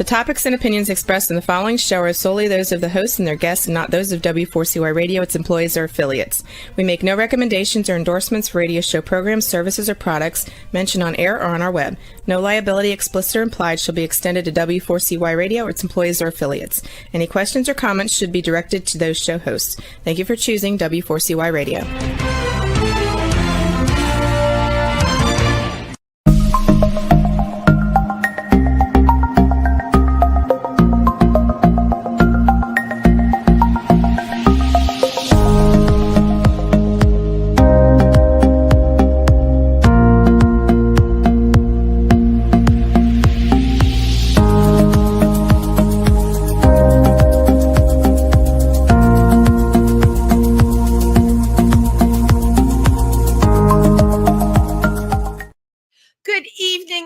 topics and opinions expressed in the following show are solely those of the host and their guests and not those of W4CY Radio, its employees, or affiliates. We make no recommendations or endorsements for radio show programs, services, or products mentioned on air or on our web. No liability, explicit or implied, shall be extended to W4CY Radio or its employees or affiliates. Any questions or comments should be directed to those show hosts. Thank you for choosing W4CY Radio.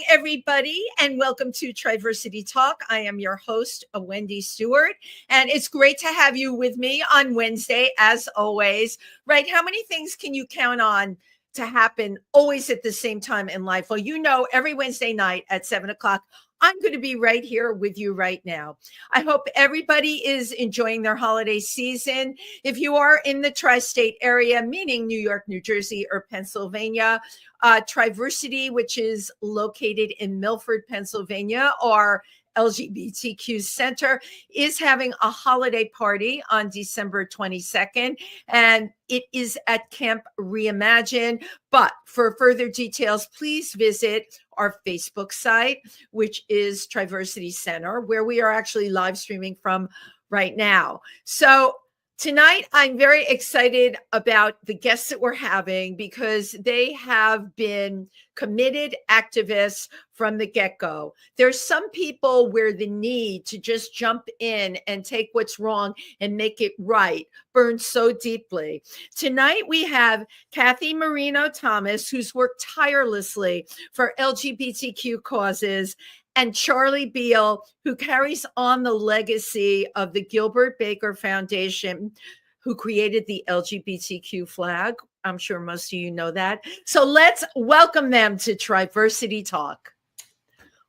Everybody, and welcome to Triversity Talk. I am your host, Wendy Stewart, and it's great to have you with me on Wednesday, as always. Right? How many things can you count on to happen always at the same time in life? Well, you know, every Wednesday night at 7 o'clock, I'm going to be right here with you right now. I hope everybody is enjoying their holiday season. If you are in the tri-state area, meaning New York, New Jersey, or Pennsylvania, Triversity, which is located in Milford, Pennsylvania, our LGBTQ Center, is having a holiday party on December 22nd, and it is at Camp Reimagine. But for further details, please visit our Facebook site, which is Triversity Center, where we are actually live streaming from right now. So tonight, I'm very excited about the guests that we're having because they have been committed activists from the get-go. There's some people where the need to just jump in and take what's wrong and make it right burns so deeply. Tonight, we have Cathy Marino-Thomas, who's worked tirelessly for LGBTQ causes, and Charley Beal, who carries on the legacy of the Gilbert Baker Foundation, who created the LGBTQ flag. I'm sure most of you know that. So let's welcome them to Triversity Talk.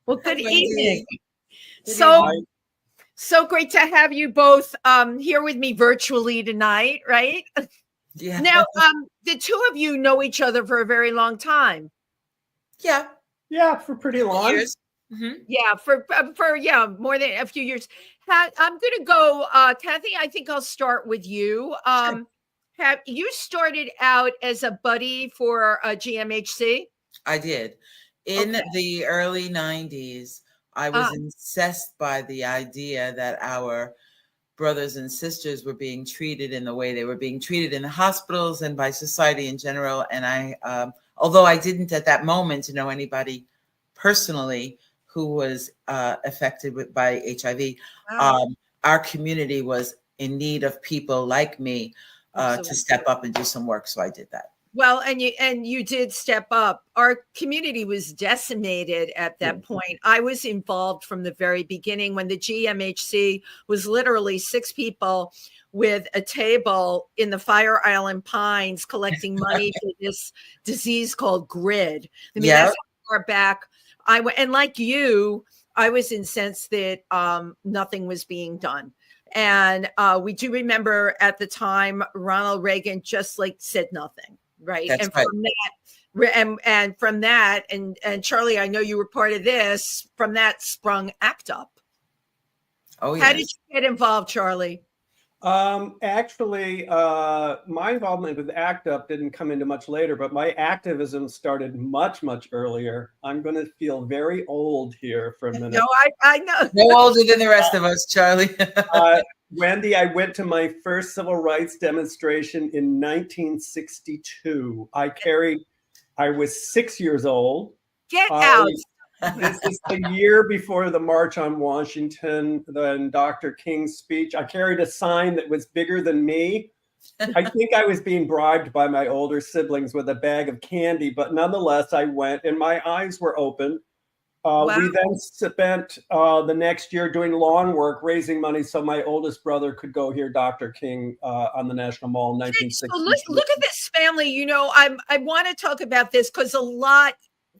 Well, good evening. So great to have you both here with me virtually tonight, right? Yeah. Now, the two of you know each other for a very long time. Yeah, for pretty long. Years. Mm-hmm. Yeah, for more than a few years. I'm going to go, Cathy. I think I'll start with you. Sure. Have you started out as a buddy for GMHC? I did. In the early 90s, I was incensed by the idea that our brothers and sisters were being treated in the way they were being treated in the hospitals and by society in general. And I, although I didn't at that moment know anybody personally who was affected by HIV. Our community was in need of people like me to step up and do some work. So I did that. Well, and you did step up. Our community was decimated at that point. I was involved from the very beginning when the GMHC was literally 6 people with a table in the Fire Island Pines collecting money for this disease called GRID. I mean, that's how far back I went. And like you, I was incensed that nothing was being done. And we do remember at the time, Ronald Reagan just said nothing. Right. That's and right. From that, and Charley, I know you were part of this, from that sprung ACT UP. Oh, yes. How did you get involved, Charley? Actually, my involvement with ACT UP didn't come into much later, but my activism started much, much earlier. I'm going to feel very old here for a minute. No, I know. No older than the rest of us, Charley. Wendy, I went to my first civil rights demonstration in 1962. I was 6 years old. Get out. This is the year before the March on Washington, then Dr. King's speech. I carried a sign that was bigger than me. I think I was being bribed by my older siblings with a bag of candy, but nonetheless, I went and my eyes were open. Wow. We then spent the next year doing lawn work, raising money so my oldest brother could go hear Dr. King on the National Mall in 1960. So look at this family. You know, I want to talk about this because a lot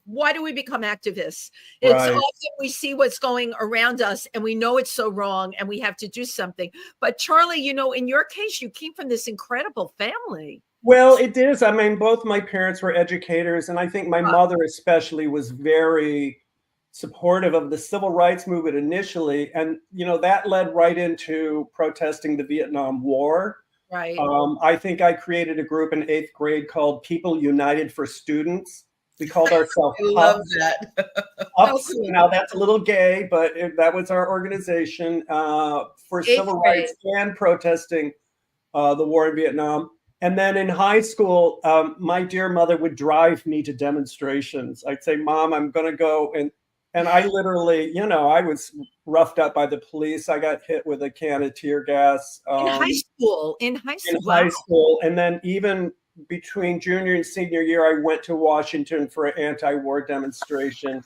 why do we become activists? It's Right. often we see what's going around us and we know it's so wrong and we have to do something. But Charley, you know, in your case, you came from this incredible family. Well, it is. I mean, both my parents were educators, and I think my mother especially was very supportive of the civil rights movement initially. And, you know, that led right into protesting the Vietnam War. Right. I think I created a group in 8th grade called People United for Students. We called ourselves I love that. Ups. Now that's a little gay, but that was our organization for civil rights and protesting the war in Vietnam. And then in high school, my dear mother would drive me to demonstrations. I'd say, Mom, I'm going to go. And I literally, you know, I was roughed up by the police. I got hit with a can of tear gas. In high school. In high school. And then even between junior and senior year, I went to Washington for an anti-war demonstration.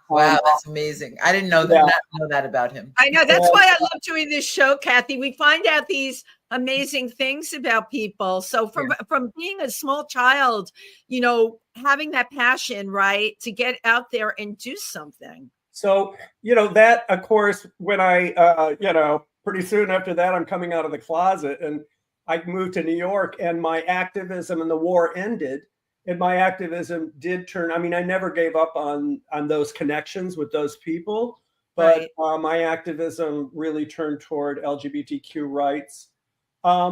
Wow, that's amazing. I didn't know that, know that about him. I know. That's why I love doing this show, Cathy. We find out these amazing things about people. So from being a small child, you know, having that passion, right, to get out there and do something. So, you know, that, of course, when I, you know, pretty soon after that, I'm coming out of the closet and I moved to New York and my activism in the war ended. And my activism did turn, I mean, I never gave up on those connections with those people, but my activism really turned toward LGBTQ rights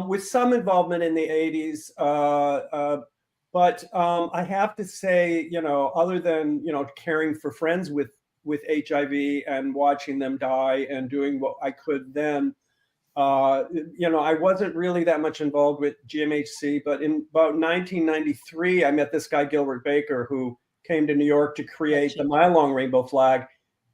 with some involvement in the 80s. But I have to say, you know, other than, you know, caring for friends with HIV and watching them die and doing what I could then, you know, I wasn't really that much involved with GMHC, but in about 1993, I met this guy, Gilbert Baker, who came to New York to create the mile-long rainbow flag.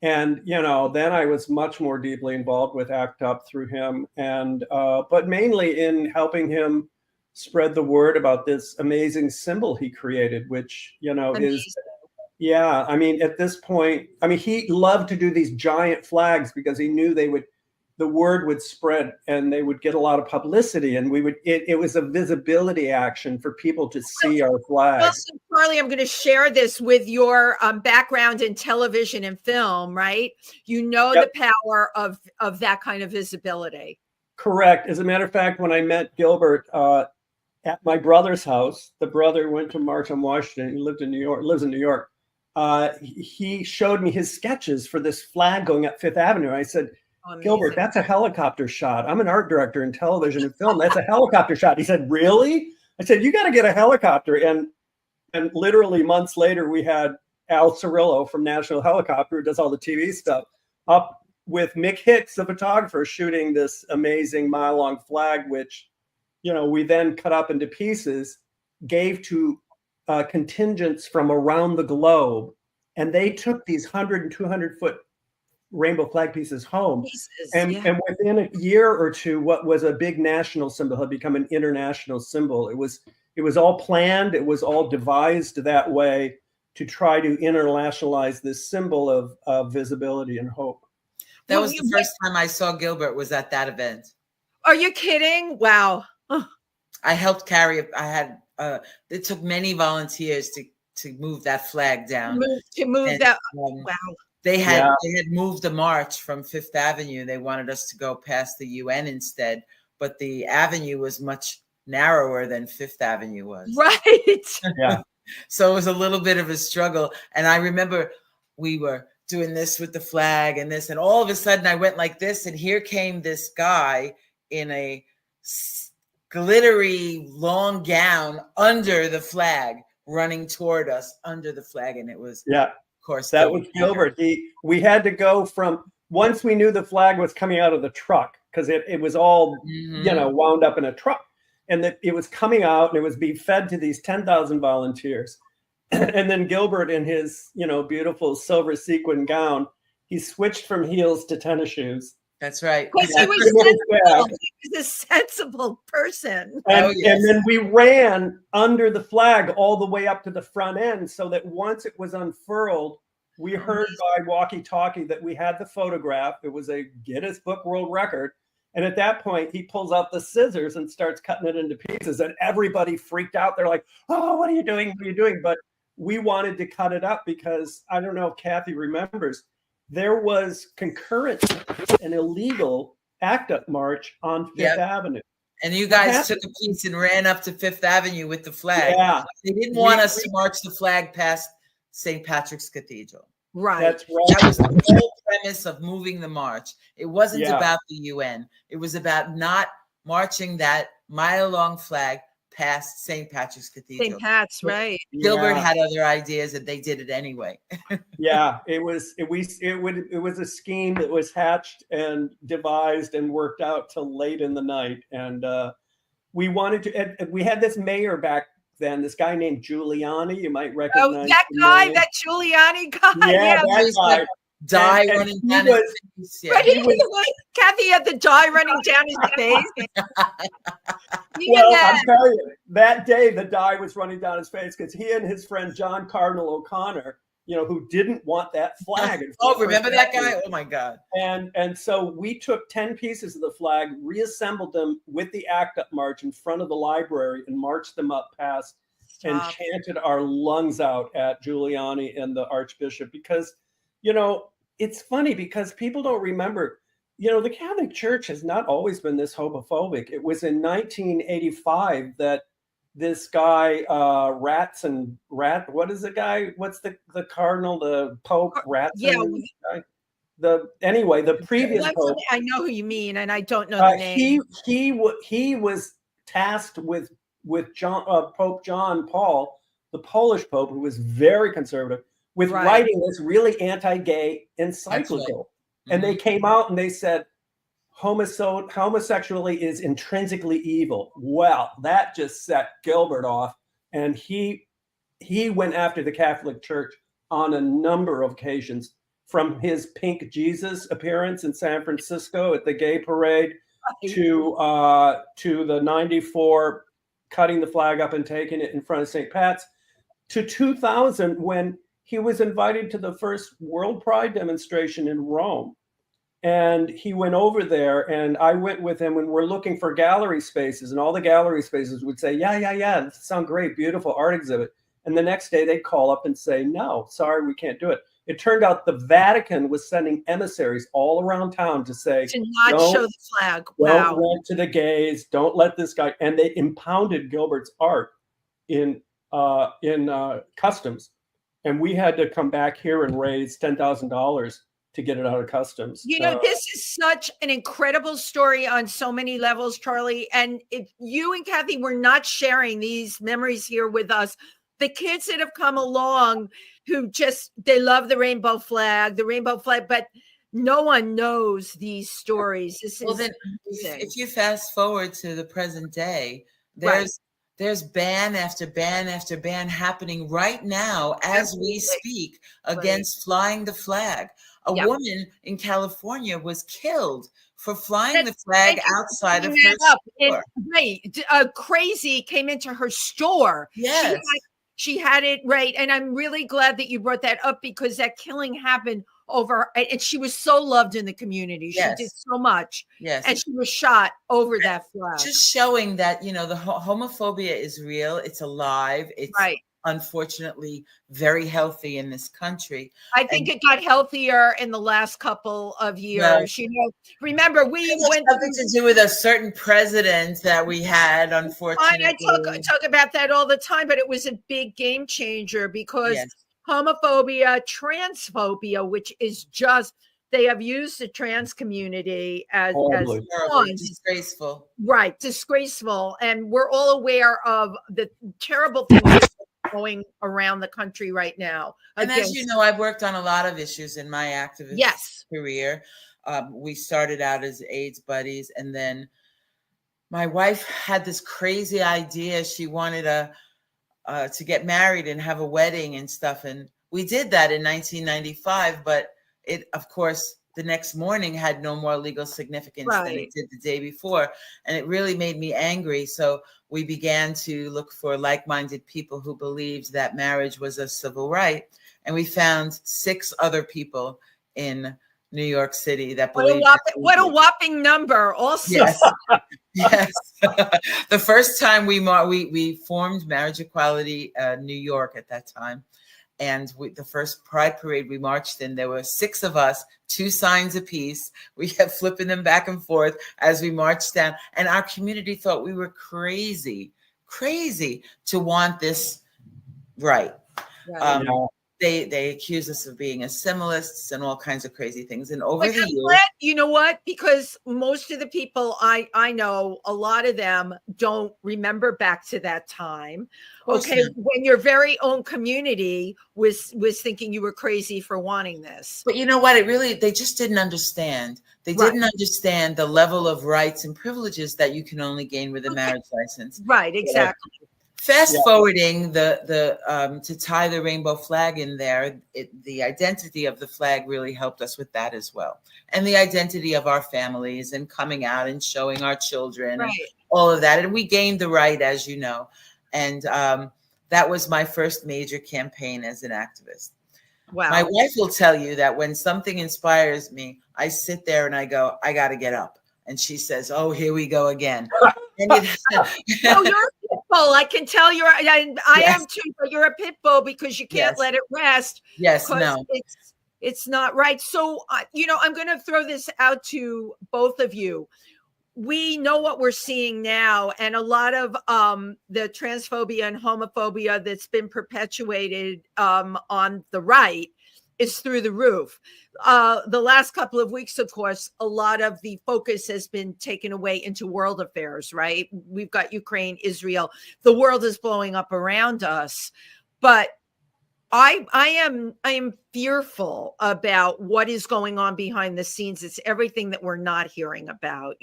And, you know, then I was much more deeply involved with ACT UP through him, and but mainly in helping him spread the word about this amazing symbol he created, which, you know, is, yeah, I mean, at this point, I mean, he loved to do these giant flags because he knew the word would spread and they would get a lot of publicity, and it was a visibility action for people to see our flag. Well, so Charley, I'm going to share this with your background in television and film, right? You know, the power of that kind of visibility. Correct. As a matter of fact, when I met Gilbert at my brother's house, the brother went to March on Washington. He lives in New York. He showed me his sketches for this flag going up Fifth Avenue. I said, Gilbert, that's a helicopter shot. I'm an art director in television and film. That's a helicopter shot. He said, really? I said, you got to get a helicopter. And literally months later, we had Al Cirillo from National Helicopter, who does all the TV stuff, up with Mick Hicks, the photographer, shooting this amazing mile-long flag, which, you know, we then cut up into pieces, gave to contingents from around the globe. And they took these 100 and 200 foot rainbow flag pieces home. And within a year or two, what was a big national symbol had become an international symbol. It was all planned. It was all devised that way to try to internationalize this symbol of visibility and hope. That was the first time I saw Gilbert, was at that event. Are you kidding? Wow. I helped carry it. I had, it took many volunteers to move that flag down. Wow. They had moved the march from Fifth Avenue. They wanted us to go past the UN instead, but the avenue was much narrower than Fifth Avenue was. Right. Yeah. So it was a little bit of a struggle. And I remember we were doing this with the flag and this, and all of a sudden I went like this, and here came this guy in a glittery long gown under the flag, running toward us under the flag. And it was, of course, that was Gilbert. We had to go from, once we knew the flag was coming out of the truck, because it was all, you know, wound up in a truck, and that it was coming out and it was being fed to these 10,000 volunteers. And then Gilbert, in his, you know, beautiful silver sequin gown, he switched from heels to tennis shoes. That's right. Because he was a sensible person. And then we ran under the flag all the way up to the front end, so that once it was unfurled, we heard by walkie-talkie that we had the photograph. It was a Guinness Book World Record. And at that point, he pulls out the scissors and starts cutting it into pieces. And everybody freaked out. They're like, oh, what are you doing? What are you doing? But we wanted to cut it up because I don't know if Cathy remembers, there was concurrent an illegal ACT UP march on Fifth Avenue. And you guys took a piece and ran up to Fifth Avenue with the flag. Yeah. They didn't want us to march the flag past St. Patrick's Cathedral. Right. That's right. That was the whole premise of moving the march. It wasn't about the UN. It was about not marching that mile-long flag past St. Patrick's Cathedral. St. Pat's, right. Gilbert had other ideas and they did it anyway. It was a scheme that was hatched and devised and worked out till late in the night. And we wanted to, we had this mayor back then, this guy named Giuliani, you might recognize. Oh, that guy, that Giuliani guy. Yeah, that guy. Dye running down his face. Cathy had the dye running down his face. I'm telling you, that day the dye was running down his face because he and his friend John Cardinal O'Connor, who didn't want that flag. Remember that guy? Oh my God. And so we took 10 pieces of the flag, reassembled them with the ACT UP march in front of the library and marched them up past and chanted our lungs out at Giuliani and the Archbishop because, it's funny because people don't remember, the Catholic Church has not always been this homophobic. It was in 1985 that this guy, what is the guy? What's the cardinal, the Pope Ratson? Yeah. The previous Pope. I know who you mean, and I don't know the name. He was tasked with Pope John Paul, the Polish Pope, who was very conservative, with writing this really anti-gay encyclical. Right. And they came out and they said, homosexuality is intrinsically evil. Well, that just set Gilbert off. And he went after the Catholic Church on a number of occasions, from his Pink Jesus appearance in San Francisco at the gay parade to the 94 cutting the flag up and taking it in front of St. Pat's, to 2000 when he was invited to the first World Pride demonstration in Rome. And he went over there and I went with him and we're looking for gallery spaces, and all the gallery spaces would say, yeah, sound great, beautiful art exhibit. And the next day they'd call up and say, no, sorry, we can't do it. It turned out the Vatican was sending emissaries all around town to say, to not show the flag. Don't rent to the gays, don't let this guy. And they impounded Gilbert's art in customs. And we had to come back here and raise $10,000 to get it out of customs. This is such an incredible story on so many levels, Charley. And if you and Cathy were not sharing these memories here with us, the kids that have come along who they love the rainbow flag, but no one knows these stories. If you fast forward to the present day, there's ban after ban after ban happening right now as we speak against flying the flag. A woman in California was killed for flying the flag outside of her store. A crazy came into her store. Yes. She had it right. And I'm really glad that you brought that up because that killing happened over, and she was so loved in the community. She did so much. Yes. And she was shot over that flag. Just showing that, the homophobia is real. It's alive. It's unfortunately very healthy in this country. I think it got healthier in the last couple of years. Remember, we went something to do with a certain president that we had, unfortunately. I talk about that all the time, but it was a big game changer because homophobia, transphobia, which is just, they have used the trans community as disgraceful. Right, disgraceful. And we're all aware of the terrible things going around the country right now. And as you know, I've worked on a lot of issues in my activist career. We started out as AIDS buddies, and then my wife had this crazy idea. She wanted to get married and have a wedding and stuff. And we did that in 1995, but it, of course, the next morning had no more legal significance than it did the day before. And it really made me angry. So we began to look for like-minded people who believed that marriage was a civil right. And we found 6 other people in New York City that What a believed. what a whopping number! Also, Yes, yes. The first time we formed Marriage Equality New York at that time, and the first Pride Parade we marched in, there were 6 of us, 2 signs apiece. We kept flipping them back and forth as we marched down, and our community thought we were crazy to want this right. Right. They accuse us of being assimilists and all kinds of crazy things. And over But the I'm years, glad, you know what? Because most of the people I know, a lot of them don't remember back to that time. Okay, when your very own community was thinking you were crazy for wanting this. But you know what? They just didn't understand. They didn't understand the level of rights and privileges that you can only gain with a marriage license. Right, exactly. Fast forwarding to tie the rainbow flag in there, the identity of the flag really helped us with that as well. And the identity of our families and coming out and showing our children, and all of that. And we gained the right, as you know. And that was my first major campaign as an activist. Wow. My wife will tell you that when something inspires me, I sit there and I go, I got to get up. And she says, oh, here we go again. And you're a pit bull. I can tell you're, and I am too, but you're a pit bull because you can't let it rest. Yes, no. It's not right. So, I'm going to throw this out to both of you. We know what we're seeing now, and a lot of the transphobia and homophobia that's been perpetuated on the right is through the roof. The last couple of weeks, of course, a lot of the focus has been taken away into world affairs, right? We've got Ukraine, Israel. The world is blowing up around us. But I am fearful about what is going on behind the scenes. It's everything that we're not hearing about,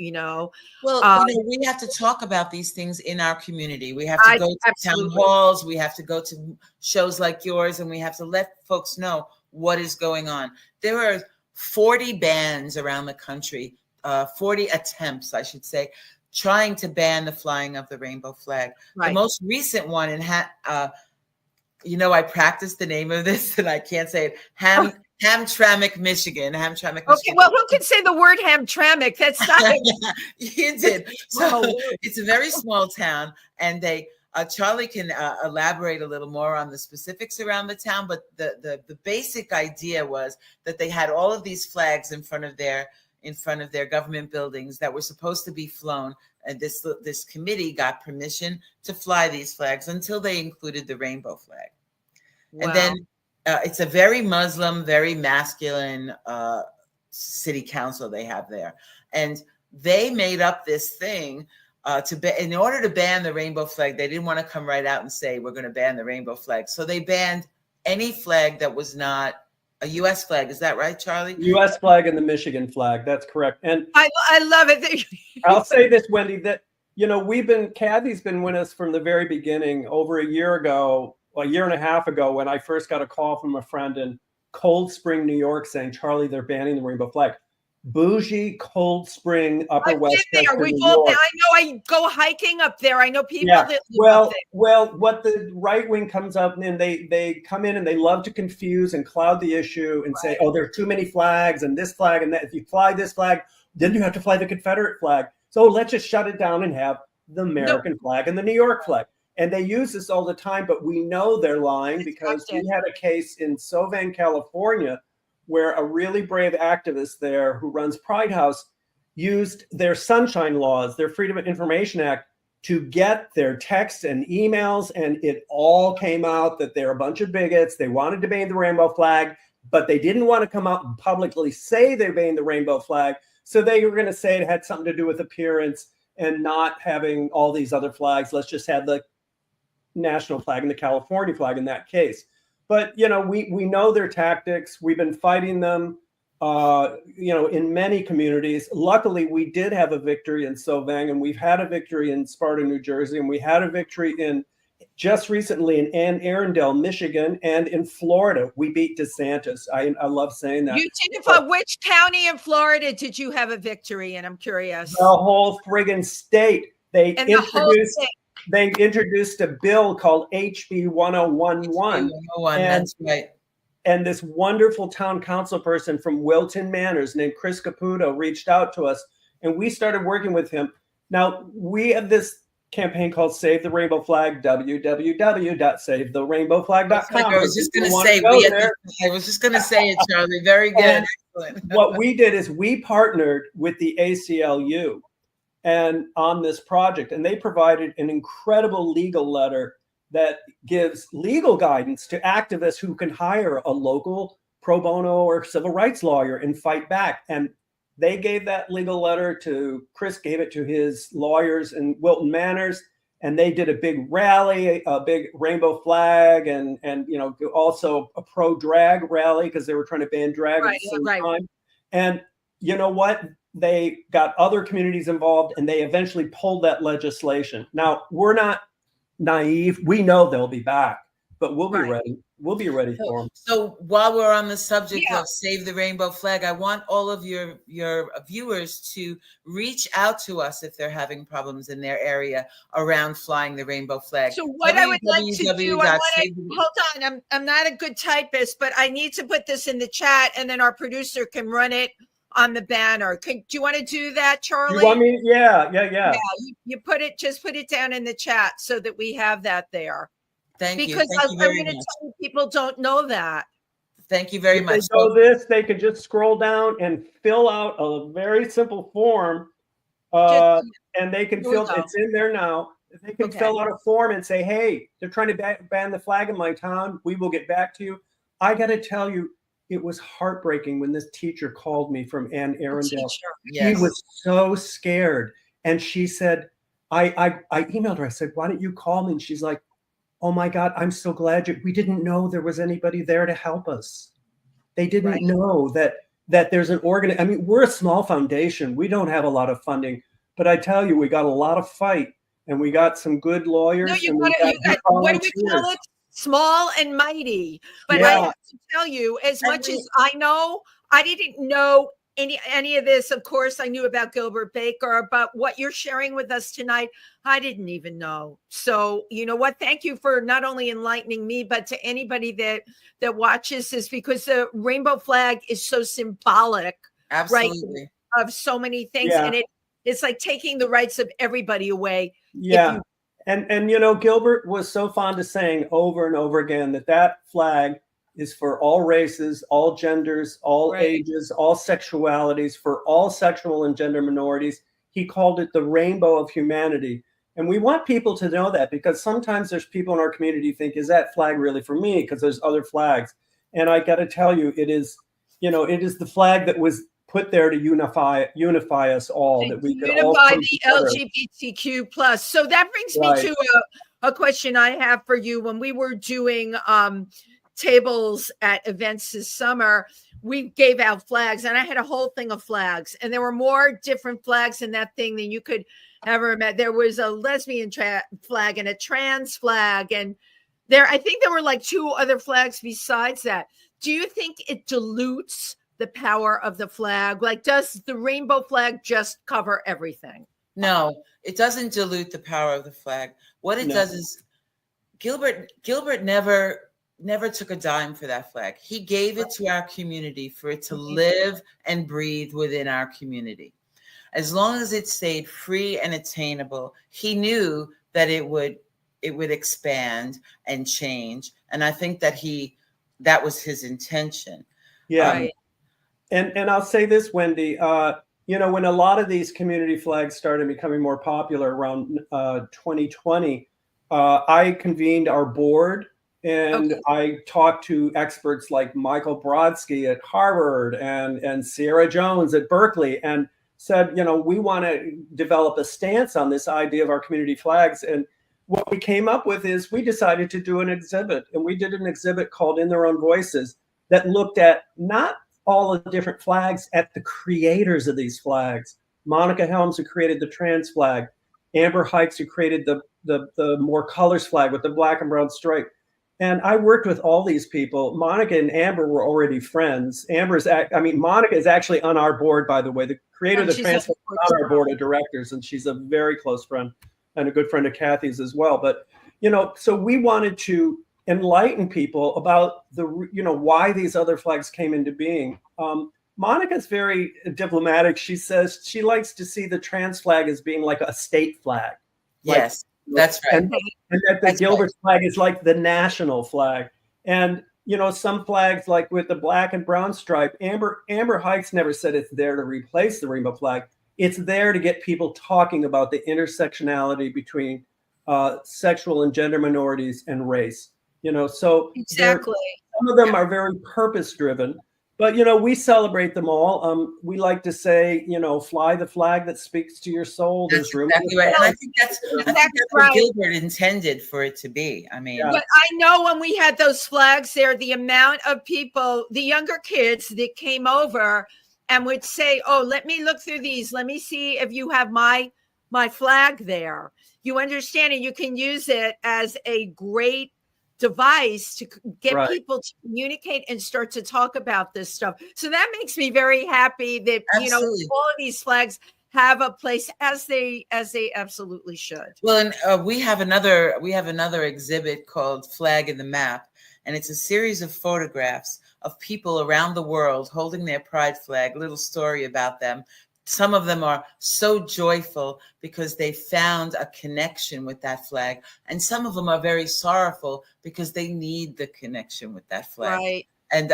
Well, we have to talk about these things in our community. We have to go to town halls. We have to go to shows like yours, and we have to let folks know what is going on. There are 40 bans around the country, 40 attempts, I should say, trying to ban the flying of the rainbow flag. Right. The most recent one I practiced the name of this and I can't say it. Hamtramck, Michigan. Hamtramck, Michigan. Okay, well, who can say the word Hamtramck? That's not it. You did. So it's a very small town, and they Charley can elaborate a little more on the specifics around the town, but the basic idea was that they had all of these flags in front of their government buildings that were supposed to be flown, and this committee got permission to fly these flags until they included the rainbow flag. Wow. And then it's a very Muslim, very masculine city council they have there, and they made up this thing. In order to ban the rainbow flag, they didn't want to come right out and say, we're going to ban the rainbow flag. So they banned any flag that was not a U.S. flag. Is that right, Charley? U.S. flag and the Michigan flag. That's correct. And I love it. I'll say this, Wendy, that, Cathy's been with us from the very beginning. Over a year and a half ago, when I first got a call from a friend in Cold Spring, New York, saying, Charley, they're banning the rainbow flag. Bougie, Cold Spring, Upper Westchester, New York. I know. I go hiking up there. I know people that live up there. Well, what the right wing comes up and they come in and they love to confuse and cloud the issue and say, oh, there are too many flags and this flag and that. If you fly this flag, then you have to fly the Confederate flag. So let's just shut it down and have the American flag and the New York flag. And they use this all the time, but we know they're lying because we had a case in Sauvin, California, where a really brave activist there who runs Pride House used their sunshine laws, their Freedom of Information Act, to get their texts and emails. And it all came out that they're a bunch of bigots. They wanted to ban the rainbow flag, but they didn't want to come out and publicly say they banned the rainbow flag. So they were going to say it had something to do with appearance and not having all these other flags. Let's just have the national flag and the California flag in that case. But, we know their tactics. We've been fighting them, in many communities. Luckily, we did have a victory in Sauvin, and we've had a victory in Sparta, New Jersey, and we had a victory just recently in Anne Arundel, Michigan, and in Florida. We beat DeSantis. I love saying that. You did. But which county in Florida did you have a victory in? I'm curious. The whole friggin' state. They introduced a bill called HB 1011. That's right. And this wonderful town council person from Wilton Manors named Chris Caputo reached out to us, and we started working with him. Now, we have this campaign called Save the Rainbow Flag, www.savetherainbowflag.com. I was just going to say, I was just going to say it, Charlie. Very good. Excellent. What we did is we partnered with the ACLU and on this project, and they provided an incredible legal letter that gives legal guidance to activists who can hire a local pro bono or civil rights lawyer and fight back. And they gave that legal letter to Chris, gave it to his lawyers in Wilton Manors, and they did a big rally, a big rainbow flag, and also a pro drag rally because they were trying to ban drag at the same time. And you know what? They got other communities involved, and they eventually pulled that legislation. Now, we're not naive. We know they'll be back, but we'll be ready. We'll be ready for them. So while we're on the subject of Save the Rainbow Flag, I want all of your viewers to reach out to us if they're having problems in their area around flying the rainbow flag. So what I would like to do, hold on, I'm not a good typist, but I need to put this in the chat, and then our producer can run it on the banner. Do you want to do that, Charlie? You want me? Yeah. You just put it down in the chat so that we have that there. Thank you. Because I'm going to tell you, people don't know that. Thank you very much. So they could just scroll down and fill out a very simple form, and they can fill. It's in there now. They can fill out a form and say, "Hey, they're trying to ban the flag in my town. We will get back to you." I got to tell you, it was heartbreaking when this teacher called me from Ann Arundel. Yes. He was so scared, and she said, "I emailed her. I said, why don't you call me?" And she's like, "Oh my God, I'm so glad we didn't know there was anybody there to help us. They didn't know that there's an organ. I mean, we're a small foundation. We don't have a lot of funding, but I tell you, we got a lot of fight, and we got some good lawyers. No, you got what do we call it? Small and mighty." But I have to tell you, as much as I know, I didn't know any of this. Of course, I knew about Gilbert Baker, but what you're sharing with us tonight, I didn't even know. So you know what? Thank you for not only enlightening me, but to anybody that watches this, because the rainbow flag is so symbolic, absolutely, of so many things, and it's like taking the rights of everybody away. Yeah, and Gilbert was so fond of saying over and over again that flag is for all races, all genders, all ages, all sexualities, for all sexual and gender minorities. He called it the rainbow of humanity. And we want people to know that, because sometimes there's people in our community think, is that flag really for me? Because there's other flags. And I got to tell you, it is the flag that was put there to unify us all, that we could all unify the LGBTQ plus. So that brings me to a question I have for you. When we were doing tables at events this summer, we gave out flags, and I had a whole thing of flags, and there were more different flags in that thing than you could ever imagine. There was a lesbian flag and a trans flag, and I think there were like 2 other flags besides that. Do you think it dilutes the power of the flag? Like, does the rainbow flag just cover everything? No, it doesn't dilute the power of the flag. What it does is Gilbert never took a dime for that flag. He gave it to our community for it to live and breathe within our community. As long as it stayed free and attainable, he knew that it would expand and change. And I think that was his intention. Yeah. And I'll say this, Wendy, when a lot of these community flags started becoming more popular around 2020, I convened our board. And I talked to experts like Michael Brodsky at Harvard and Sierra Jones at Berkeley, and said, we want to develop a stance on this idea of our community flags. And what we came up with is we decided to do an exhibit. And we did an exhibit called In Their Own Voices that looked at not all of the different flags, at the creators of these flags. Monica Helms, who created the trans flag. Amber Hikes, who created the more colors flag with the black and brown stripe. And I worked with all these people. Monica and Amber were already friends. Monica is actually on our board, by the way. The creator of the trans flag is on our board of directors, and she's a very close friend and a good friend of Cathy's as well. But, so we wanted to enlighten people about why these other flags came into being. Monica's very diplomatic. She says she likes to see the trans flag as being like a state flag. Yes, that's right. And that the Gilbert flag is like the national flag. And some flags, like with the black and brown stripe, Amber Hikes never said it's there to replace the rainbow flag. It's there to get people talking about the intersectionality between sexual and gender minorities and race. So exactly. Some of them are very purpose driven, but we celebrate them all. We like to say, fly the flag that speaks to your soul. That's exactly right. And I think that's what Gilbert intended for it to be. I mean, but I know when we had those flags there, the amount of people, the younger kids that came over and would say, "Oh, let me look through these. Let me see if you have my flag there." You understand it. You can use it as a great device to get people to communicate and start to talk about this stuff. So that makes me very happy that Absolutely. All of these flags have a place as they absolutely should. Well, and we have another exhibit called Flag in the Map, and it's a series of photographs of people around the world holding their pride flag. A little story about them. Some of them are so joyful because they found a connection with that flag. And some of them are very sorrowful because they need the connection with that flag. Right. And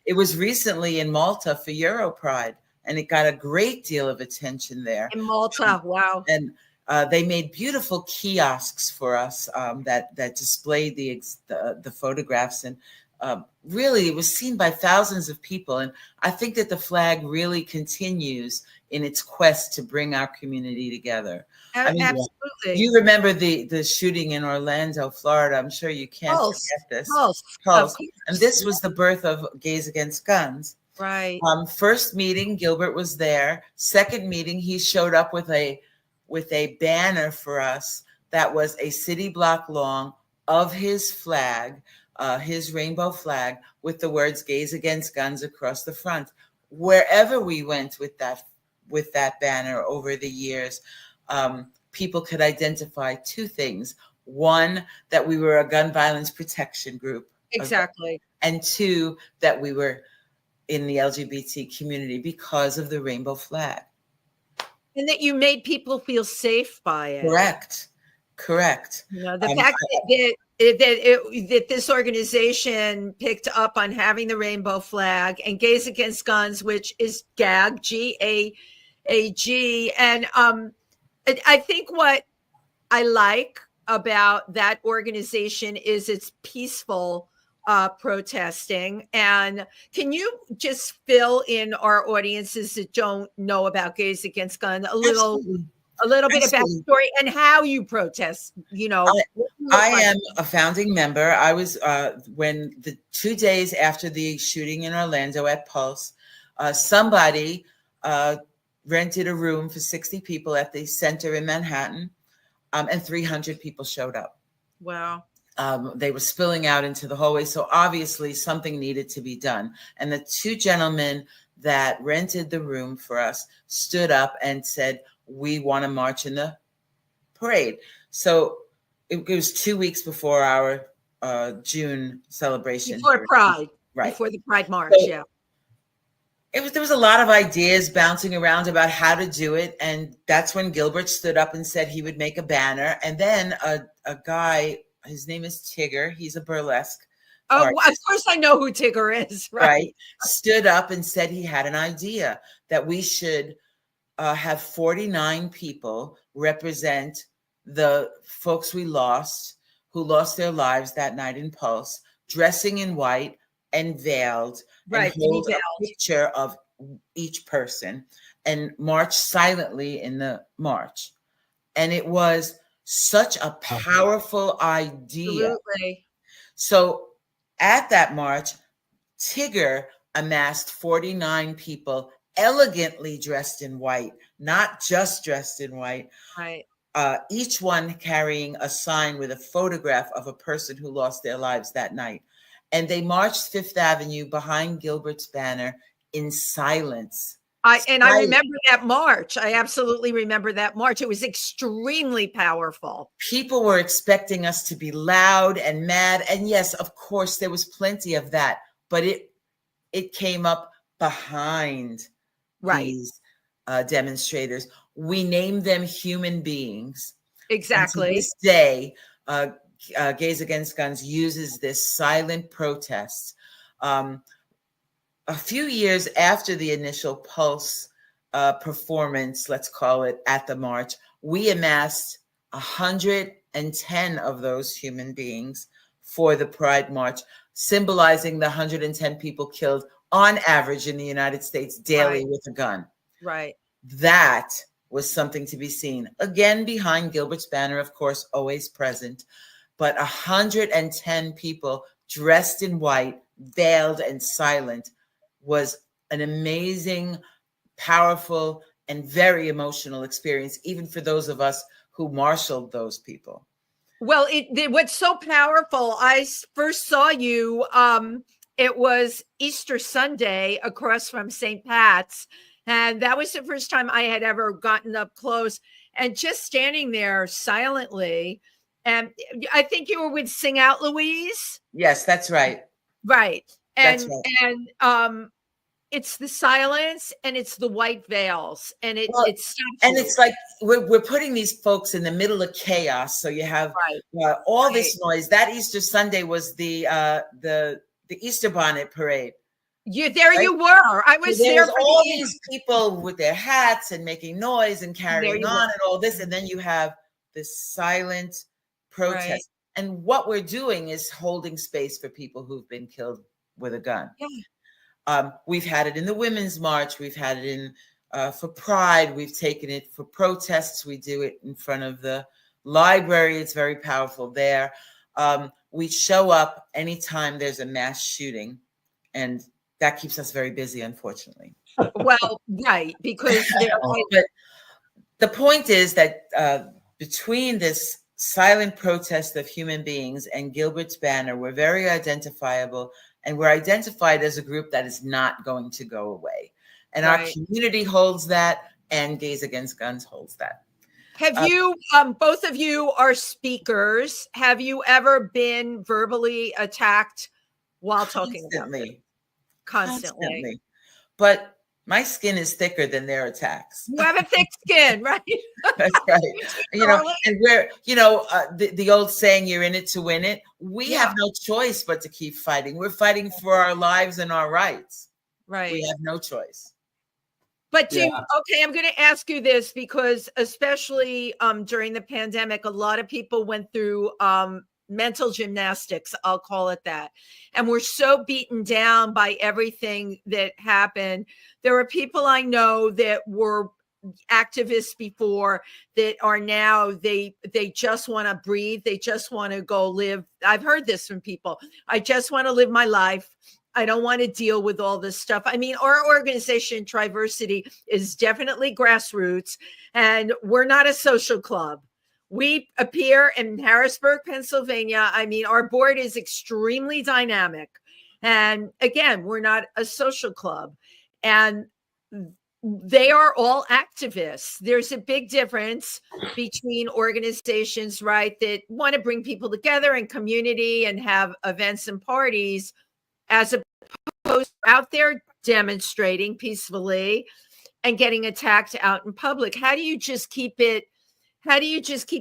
it was recently in Malta for Euro Pride, and it got a great deal of attention there. In Malta, wow. And they made beautiful kiosks for us that displayed the photographs. And really, it was seen by thousands of people. And I think that the flag really continues in its quest to bring our community together. I mean, absolutely. You remember the shooting in Orlando, Florida. I'm sure you can't forget this. Pulse. And this was the birth of Gays Against Guns. Right. First meeting, Gilbert was there. Second meeting, he showed up with a banner for us that was a city block long of his flag, his rainbow flag, with the words "Gays Against Guns" across the front. Wherever we went with that banner over the years, people could identify two things. One, that we were a gun violence protection group. Exactly. And two, that we were in the LGBT community because of the rainbow flag. And that you made people feel safe by it. Correct. The fact that this organization picked up on having the rainbow flag and Gays Against Guns, which is GAG, GAG. And I think what I like about that organization is its peaceful protesting. And can you just fill in our audiences that don't know about Gays Against Guns a little bit about the story and how you protest? I am a founding member. I was when the 2 days after the shooting in Orlando at Pulse, somebody rented a room for 60 people at the center in Manhattan, and 300 people showed up. Wow. They were spilling out into the hallway. So obviously something needed to be done. And the two gentlemen that rented the room for us stood up and said, "We want to march in the parade." So it was 2 weeks before our June celebration. Before Pride. Right. Before the Pride March, so there was a lot of ideas bouncing around about how to do it. And that's when Gilbert stood up and said he would make a banner. And then a guy, his name is Tigger, he's a burlesque artist. Of course I know who Tigger is, right? Stood up and said he had an idea that we should have 49 people represent the folks we lost, who lost their lives that night in Pulse, dressing in white and veiled, and hold a picture of each person and march silently in the march. And it was such a powerful idea. Absolutely. So at that march, Tigger amassed 49 people elegantly dressed in white, not just dressed in white. Right. Each one carrying a sign with a photograph of a person who lost their lives that night. And they marched Fifth Avenue behind Gilbert's banner in silence. I remember that march. I absolutely remember that march. It was extremely powerful. People were expecting us to be loud and mad. And yes, of course, there was plenty of that, but it came up behind these demonstrators. We named them human beings. Exactly. And to this day, Gays Against Guns uses this silent protest. A few years after the initial Pulse performance, let's call it, at the march, we amassed 110 of those human beings for the Pride March, symbolizing the 110 people killed on average in the United States daily with a gun. Right. That was something to be seen. Again, behind Gilbert's banner, of course, always present, but 110 people dressed in white, veiled and silent, was an amazing, powerful, and very emotional experience, even for those of us who marshaled those people. Well, what's so powerful, I first saw you, it was Easter Sunday across from St. Pat's, and that was the first time I had ever gotten up close and just standing there silently. And I think you were with Sing Out Louise. Yes, that's right. Right. And, that's right. It's the silence and it's the white veils and it's like we're putting these folks in the middle of chaos. So you have all this noise. That Easter Sunday was the Easter bonnet parade. You were. I was there. For all these people with their hats and making noise and carrying on and all this, and then you have this silent protest. Right. And what we're doing is holding space for people who've been killed with a gun. Yeah. We've had it in the Women's March. We've had it in for Pride. We've taken it for protests. We do it in front of the library. It's very powerful there. We show up anytime there's a mass shooting, and that keeps us very busy, unfortunately. Well, right, because but the point is that between this silent protest of human beings and Gilbert's banner, we're very identifiable. And we're identified as a group that is not going to go away. And our community holds that, and Gays Against Guns holds that. Have you, both of you are speakers. Have you ever been verbally attacked while talking about it? Constantly. But my skin is thicker than their attacks. You have a thick skin, right? That's right. And we're, the old saying, you're in it to win it. We have no choice but to keep fighting. We're fighting for our lives and our rights. Right. We have no choice. But okay, I'm going to ask you this because especially during the pandemic, a lot of people went through mental gymnastics, I'll call it that. And we're so beaten down by everything that happened. There are people I know that were activists before that are now, they just want to breathe. They just want to go live. I've heard this from people. I just want to live my life. I don't want to deal with all this stuff. I mean, our organization, Triversity, is definitely grassroots, and we're not a social club. We appear in Harrisburg, Pennsylvania. I mean, our board is extremely dynamic. And again, we're not a social club. And they are all activists. There's a big difference between organizations, right, that want to bring people together in community and have events and parties, as opposed to out there demonstrating peacefully and getting attacked out in public. How do you just keep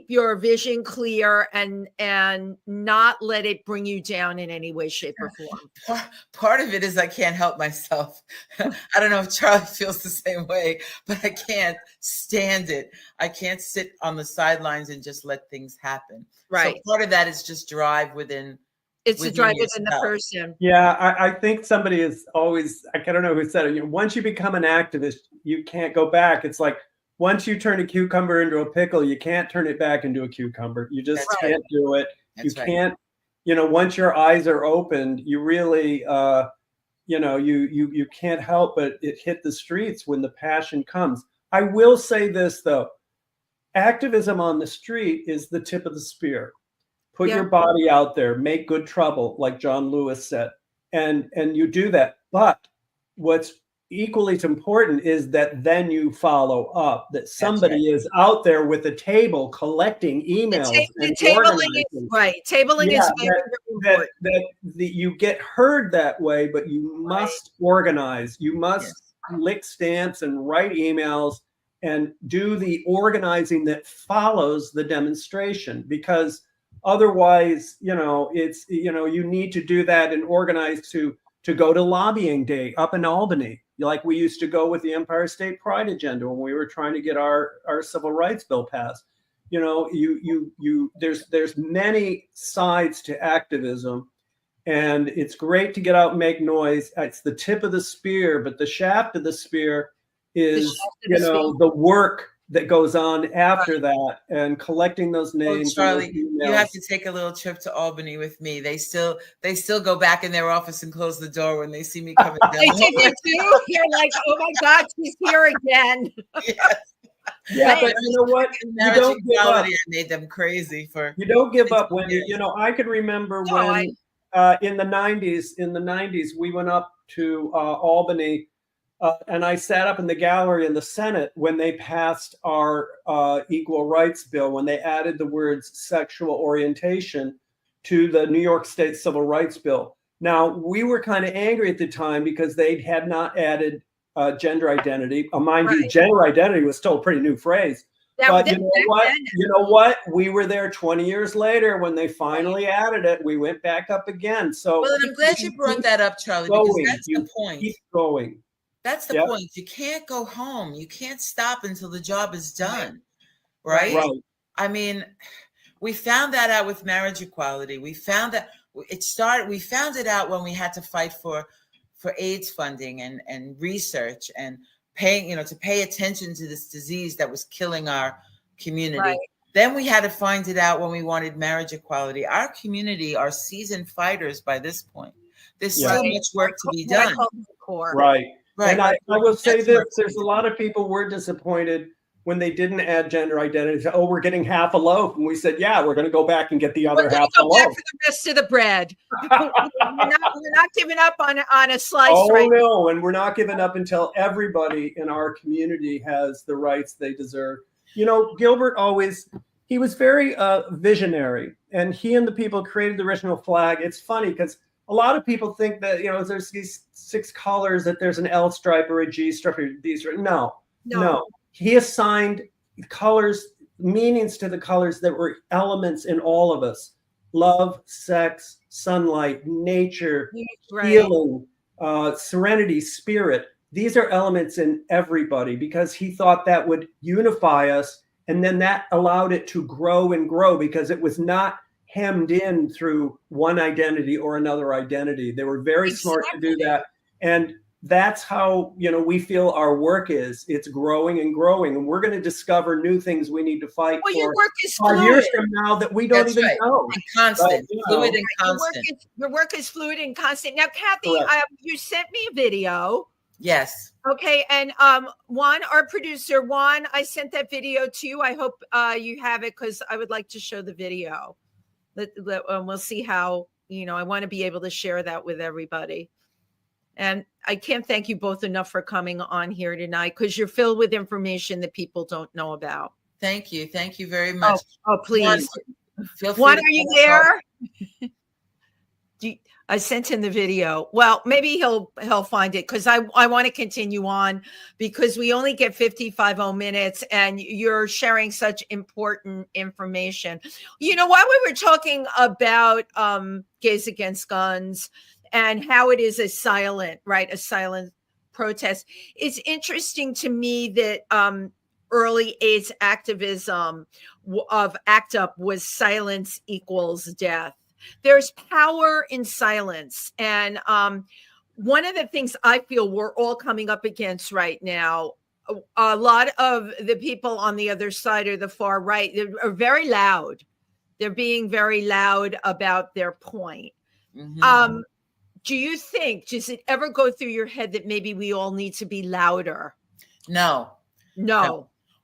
your vision clear and not let it bring you down in any way, shape, or form? Part of it is I can't help myself. I don't know if Charley feels the same way, but I can't stand it. I can't sit on the sidelines and just let things happen. Right. So part of that is just drive within. It's a drive within the person. Yeah, I think somebody is always, I don't know who said it, once you become an activist, you can't go back. It's like, once you turn a cucumber into a pickle, you can't turn it back into a cucumber. You just can't do it. You can't, once your eyes are opened, you really, you can't help but it hit the streets when the passion comes. I will say this, though. Activism on the street is the tip of the spear. Put your body out there, make good trouble, like John Lewis said. And you do that. But what's equally as important is that then you follow up, that somebody is out there with a table collecting emails The and tabling organizing. is right. Tabling is very, very important. You get heard that way, but you must organize. You must lick stamps and write emails and do the organizing that follows the demonstration, because otherwise, you need to do that and organize to go to lobbying day up in Albany, like we used to go with the Empire State Pride agenda when we were trying to get our civil rights bill passed. There's many sides to activism, and it's great to get out and make noise. It's the tip of the spear, but the shaft of the spear is, the work that goes on after that, and collecting those names. Charlie, you have to take a little trip to Albany with me. They still go back in their office and close the door when they see me coming down. They did it too. You're like, oh my God, she's here again. Yes. Yeah, but you know what? You don't give up. I made them crazy for. You don't give up when I can remember when in the 90s we went up to Albany. And I sat up in the gallery in the Senate when they passed our equal rights bill, when they added the words sexual orientation to the New York State Civil Rights Bill. Now, we were kind of angry at the time because they had not added gender identity. Mind you, gender identity was still a pretty new phrase. But you know what? We were there 20 years later when they finally added it. We went back up again. So, well, and I'm glad you brought that up, Charlie, because that's the point. Keep going. That's the point. You can't go home. You can't stop until the job is done. Right? I mean, we found that out with marriage equality. We found that we found it out when we had to fight for AIDS funding and research and paying, to pay attention to this disease that was killing our community. Right. Then we had to find it out when we wanted marriage equality. Our community are seasoned fighters by this point. There's so much work to be done. Right. And I will say this, there's a lot of people were disappointed when they didn't add gender identity. Oh, we're getting half a loaf. And we said, we're going to go back and get the other half a loaf. For the rest of the bread. we're not giving up on a slice. Oh, no. And we're not giving up until everybody in our community has the rights they deserve. Gilbert he was very visionary, and he and the people who created the original flag. It's funny because a lot of people think that, there's these 6 colors, that there's an L stripe or a G stripe or these. No. He assigned colors, meanings to the colors that were elements in all of us: love, sex, sunlight, nature, healing, serenity, spirit. These are elements in everybody, because he thought that would unify us. And then that allowed it to grow and grow, because it was not hemmed in through one identity or another identity. They were very smart to do that. And that's how, we feel our work is. It's growing and growing. And we're going to discover new things we need to fight for your work is 5 years from now that we don't know. And constant, fluid and constant. Your work is fluid and constant. Now, Cathy, you sent me a video. Yes. Okay. And our producer, I sent that video to you. I hope you have it, because I would like to show the video. We'll see how, I want to be able to share that with everybody. And I can't thank you both enough for coming on here tonight, because you're filled with information that people don't know about. Thank you. Thank you very much. Oh, please. Juan, are you there? I sent him the video. Well, maybe he'll find it, because I want to continue on, because we only get 55 minutes and you're sharing such important information. While we were talking about Gays Against Guns and how it is a silent protest, it's interesting to me that early AIDS activism of ACT UP was silence equals death. There's power in silence. And one of the things I feel we're all coming up against right now, a lot of the people on the other side or the far right, are very loud. They're being very loud about their point. Mm-hmm. Do you think, does it ever go through your head that maybe we all need to be louder? No.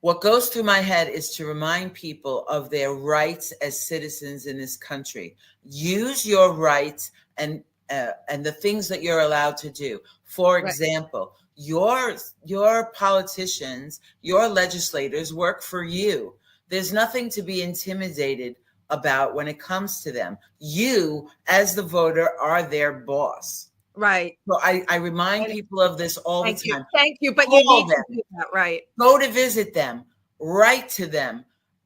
What goes through my head is to remind people of their rights as citizens in this country. Use your rights and the things that you're allowed to do. For example, Your politicians, your legislators work for you. There's nothing to be intimidated about when it comes to them. You, as the voter, are their boss. Right. So I remind people of this all the time. Thank you. But Call you need them. to do that, right? Go to visit them, write to them,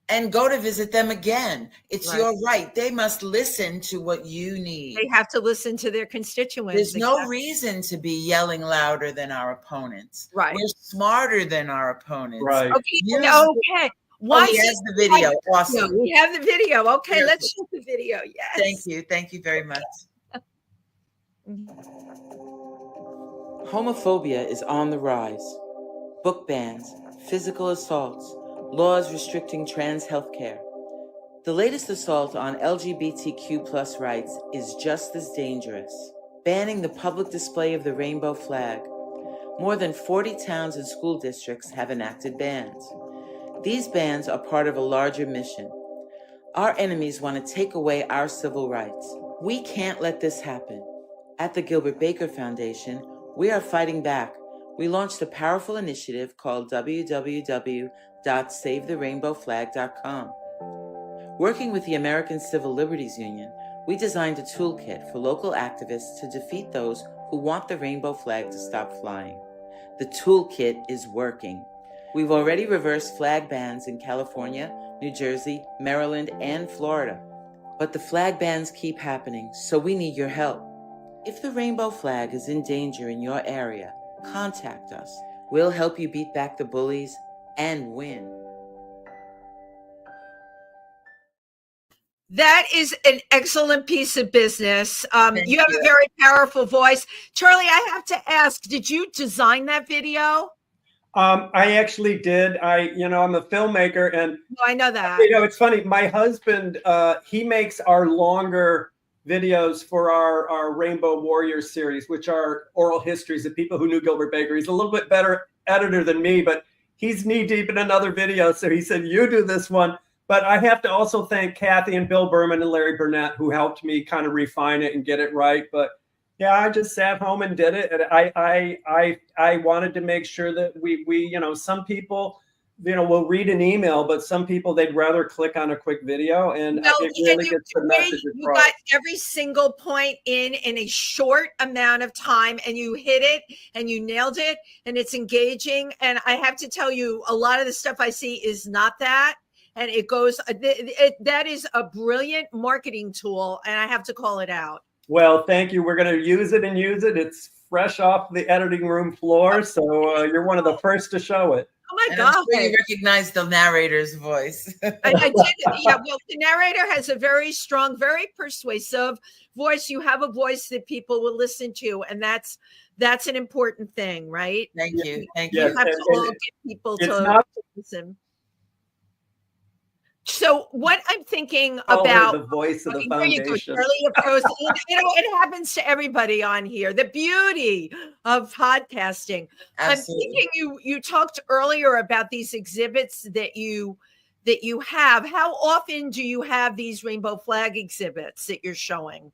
and go to visit them again. It's Right. your right. They must listen to what you need. They have to listen to their constituents. There's no reason to be yelling louder than our opponents. Right. We're smarter than our opponents. Right. Okay. Why he has the video. Awesome. We have the video. Okay, Yes. let's show the video. Yes. Thank you. Thank you very much. Homophobia is on the rise. Book bans, physical assaults, laws restricting trans healthcare. The latest assault on LGBTQ+ rights is just as dangerous. Banning the public display of the rainbow flag. More than 40 towns and school districts have enacted bans. These bans are part of a larger mission. Our enemies want to take away our civil rights. We can't let this happen. At the Gilbert Baker Foundation, we are fighting back. We launched a powerful initiative called www.savetherrainbowflag.com. Working with the American Civil Liberties Union, we designed a toolkit for local activists to defeat those who want the rainbow flag to stop flying. The toolkit is working. We've already reversed flag bans in California, New Jersey, Maryland, and Florida. But the flag bans keep happening, so we need your help. If the rainbow flag is in danger in your area, contact us. We'll help you beat back the bullies and win. That is an excellent piece of business. You have a very powerful voice. Charley, I have to ask, did you design that video? I actually did. I'm a filmmaker, and I know that. It's funny. My husband, he makes our longer videos for our Rainbow Warrior series, which are oral histories of people who knew Gilbert Baker. He's a little bit better editor than me, but he's knee deep in another video. So he said, "You do this one." But I have to also thank Cathy and Bill Berman and Larry Burnett, who helped me kind of refine it and get it right. But yeah, I just sat home and did it. And I wanted to make sure that we some people, will read an email, but some people, they'd rather click on a quick video, and it really gets the message across. You got every single point in a short amount of time, and you hit it and you nailed it, and it's engaging. And I have to tell you, a lot of the stuff I see is not that. And it goes, that is a brilliant marketing tool, and I have to call it out. Well, thank you. We're going to use it and use it. It's fresh off the editing room floor, so you're one of the first to show it. Oh my And God! I'm sure you recognize the narrator's voice. I did. Yeah, well, the narrator has a very strong, very persuasive voice. You have a voice that people will listen to, and that's an important thing, right? Thank you. Thank You you. have to all get people to listen. So what I'm thinking about the voice of the there you go, foundation. Charley, of course, it happens to everybody on here. The beauty of podcasting. Absolutely. I'm thinking you talked earlier about these exhibits that you have. How often do you have these rainbow flag exhibits that you're showing?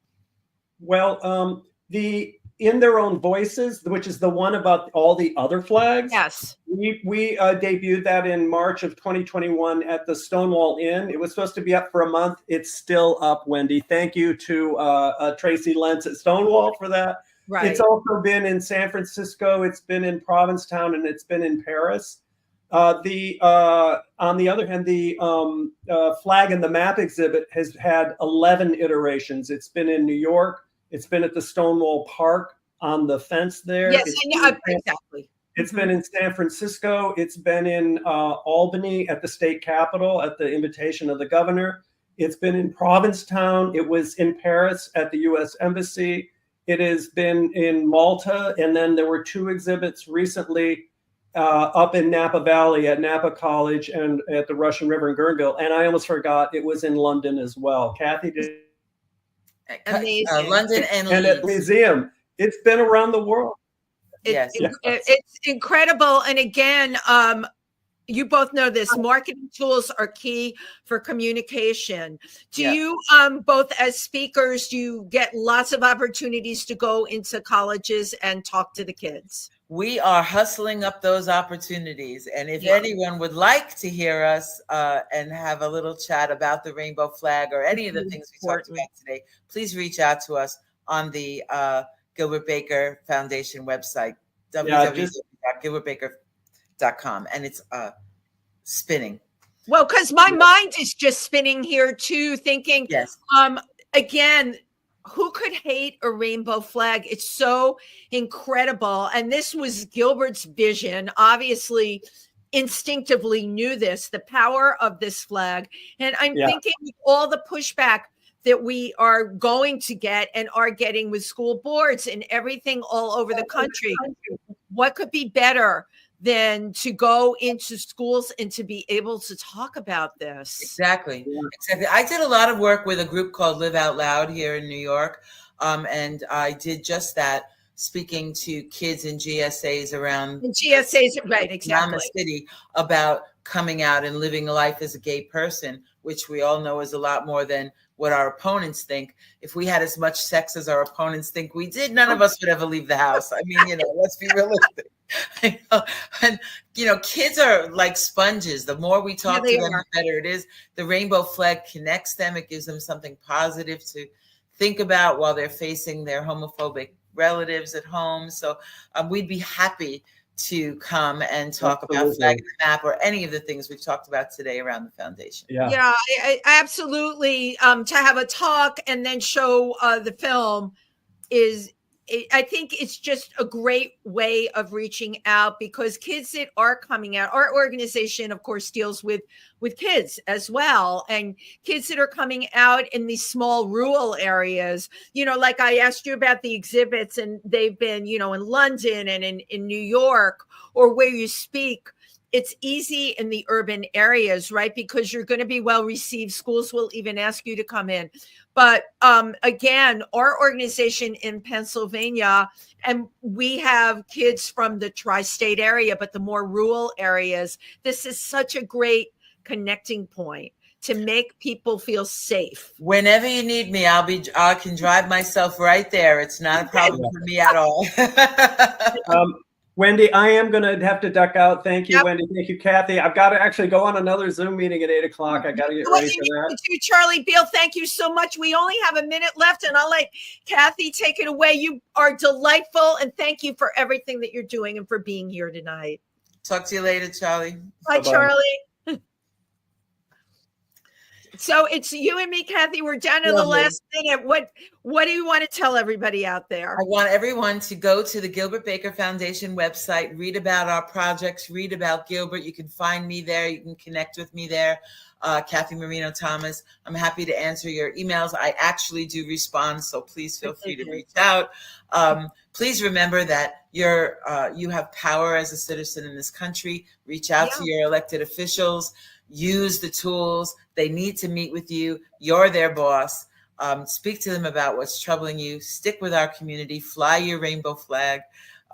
Well, the In Their Own Voices, which is the one about all the other flags. Yes. We debuted that in March of 2021 at the Stonewall Inn. It was supposed to be up for a month. It's still up, Wendy. Thank you to Tracy Lentz at Stonewall for that. Right. It's also been in San Francisco. It's been in Provincetown, and it's been in Paris. On the other hand, the Flag and the Map exhibit has had 11 iterations. It's been in New York. It's been at the Stonewall Park on the fence there. Yes, exactly. It's been in San Francisco. It's been in Albany at the state capitol at the invitation of the governor. It's been in Provincetown. It was in Paris at the U.S. Embassy. It has been in Malta. And then there were 2 exhibits recently up in Napa Valley at Napa College and at the Russian River in Guerneville. And I almost forgot, it was in London as well. Cathy did. Amazing. London and at museum. It's been around the world. It's incredible. And again, you both know this, marketing tools are key for communication. Do you both as speakers, do you get lots of opportunities to go into colleges and talk to the kids? we are hustling up those opportunities. And if anyone would like to hear us and have a little chat about the rainbow flag or any of the things we talked about today, please reach out to us on the Gilbert Baker Foundation website, www.gilbertbaker.com. And it's spinning. Well, because my mind is just spinning here too, thinking, again, who could hate a rainbow flag? It's so incredible. And this was Gilbert's vision. Obviously, instinctively knew this, the power of this flag. And I'm thinking with all the pushback that we are going to get and are getting with school boards and everything all over the country, what could be better than to go into schools and to be able to talk about this? Exactly. I did a lot of work with a group called Live Out Loud here in New York. And I did just that, speaking to kids in GSAs around the city about coming out and living a life as a gay person, which we all know is a lot more than what our opponents think. If we had as much sex as our opponents think we did, none of us would ever leave the house. I mean, let's be realistic. And kids are like sponges. The more we talk to them, the better it is. The rainbow flag connects them. It gives them something positive to think about while they're facing their homophobic relatives at home. So we'd be happy to come and talk about Flag and the Map or any of the things we've talked about today around the foundation. I absolutely. To have a talk and then show the film I think it's just a great way of reaching out, because kids that are coming out, our organization, of course, deals with kids as well, and kids that are coming out in these small rural areas, like I asked you about the exhibits, and they've been, in London and in New York, or where you speak. It's easy in the urban areas, right? Because you're going to be well received. Schools will even ask you to come in. But again, our organization in Pennsylvania, and we have kids from the tri-state area, but the more rural areas, this is such a great connecting point to make people feel safe. Whenever you need me, I can drive myself right there. It's not a problem for me at all. Wendy, I am going to have to duck out. Thank you, Wendy. Thank you, Cathy. I've got to actually go on another Zoom meeting at 8 o'clock. I got to get ready for that. Charley Beal, thank you so much. We only have a minute left, and I'll let Cathy take it away. You are delightful, and thank you for everything that you're doing and for being here tonight. Talk to you later, Charlie. Bye, Charlie. So it's you and me, Cathy. We're down to the last minute. What do you want to tell everybody out there? I want everyone to go to the Gilbert Baker Foundation website, read about our projects, read about Gilbert. You can find me there. You can connect with me there. Cathy Marino-Thomas. I'm happy to answer your emails. I actually do respond, so please feel free to reach out. Please remember that you have power as a citizen in this country. Reach out to your elected officials. Use the tools. They need to meet with you. You're their boss. Speak to them about what's troubling you. Stick with our community. Fly your rainbow flag,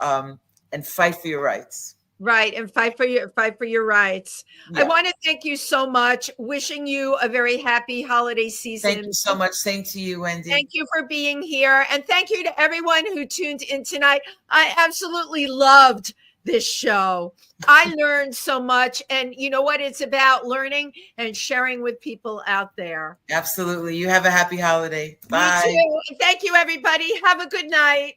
and fight for your rights. Right, and fight for your rights. Yeah. I want to thank you so much. Wishing you a very happy holiday season. Thank you so much. Same to you, Wendy. Thank you for being here, and thank you to everyone who tuned in tonight. I absolutely loved this show. I learned so much, and you know what? It's about learning and sharing with people out there. Absolutely. You have a happy holiday. Bye. You too. And thank you, everybody. Have a good night.